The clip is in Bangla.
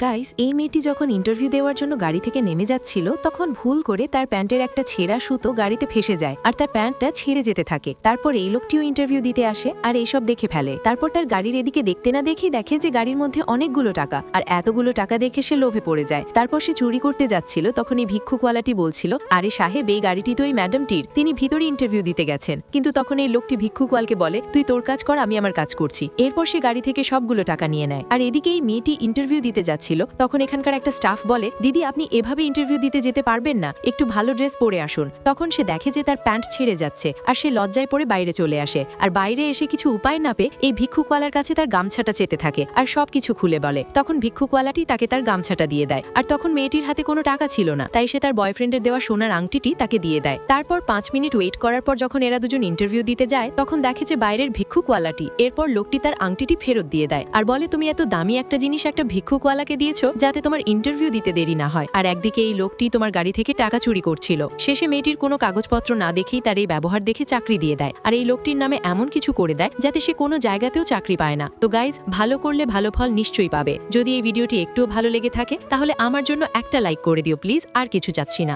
গাইস, এই মেয়েটি যখন ইন্টারভিউ দেওয়ার জন্য গাড়ি থেকে নেমে যাচ্ছিল তখন ভুল করে তার প্যান্টের একটা ছেঁড়া সুতো গাড়িতে ফেসে যায় আর তার প্যান্টটা ছিঁড়ে যেতে থাকে। তারপর এই লোকটিও ইন্টারভিউ দিতে আসে আর এইসব দেখে ফেলে। তারপর তার গাড়ির এদিকে দেখতে না দেখেই দেখে যে গাড়ির মধ্যে অনেকগুলো টাকা, আর এতগুলো টাকা দেখে সে লোভে পড়ে যায়। তারপর সে চুরি করতে যাচ্ছিল, তখন এই ভিক্ষুকওয়ালাটি বলছিল, আরে সাহেব, এই গাড়িটি তো এই ম্যাডামটির, তিনি ভিতরে ইন্টারভিউ দিতে গেছেন। কিন্তু তখন এই লোকটি ভিক্ষুকওয়ালকে বলে, তুই তোর কাজ কর, আমি আমার কাজ করছি। এরপর সে গাড়ি থেকে সবগুলো টাকা নিয়ে নেয়। আর এদিকে এই মেয়েটি ইন্টারভিউ দিতে যাচ্ছিল, তখন এখানকার একটা স্টাফ বলে, দিদি আপনি এভাবে ইন্টারভিউ দিতে যেতে পারবেন না, একটু ভালো ড্রেস পরে আসুন। তখন সে দেখে যে তার প্যান্ট ছেড়ে যাচ্ছে আর সে লজ্জায় পড়ে বাইরে চলে আসে। আর বাইরে এসে কিছু উপায় না পেয়ে এই ভিক্ষুকওয়ালার কাছে তার গামছাটা চেতে থাকে আর সবকিছু খুলে বলে। তখন ভিক্ষুকওয়ালাটি তাকে তার গামছাটা দিয়ে দেয়। আর তখন মেয়েটির হাতে কোনো টাকা ছিল না, তাই সে তার বয়ফ্রেন্ডের দেওয়া সোনার আংটিটি তাকে দিয়ে দেয়। তারপর 5 মিনিট ওয়েট করার পর যখন এরা দুজন ইন্টারভিউ দিতে যায় তখন দেখে যে বাইরের ভিক্ষুকওয়ালাটি। এরপর লোকটি তার আংটিটি ফেরত দিয়ে দেয় আর বলে, তুমি এত দামি একটা জিনিস একটা ভিক্ষুকওয়ালাকে দিয়েছো যাতে তোমার ইন্টারভিউ দিতে দেরি না হয়, আর একদিকে এই লোকটি তোমার গাড়ি থেকে টাকা চুরি করছিল। শেষে মেয়েটির কোনো কাগজপত্র না দেখেই তার এই ব্যবহার দেখে চাকরি দিয়ে দেয় আর এই লোকটির নামে এমন কিছু করে দেয় যাতে সে কোনো জায়গাতেও চাকরি পায় না। তো গাইজ, ভালো করলে ভালো ফল নিশ্চয়ই পাবে। যদি এই ভিডিওটি একটুও ভালো লেগে থাকে তাহলে আমার জন্য একটা লাইক করে দিও প্লিজ, আর কিছু চাচ্ছি না।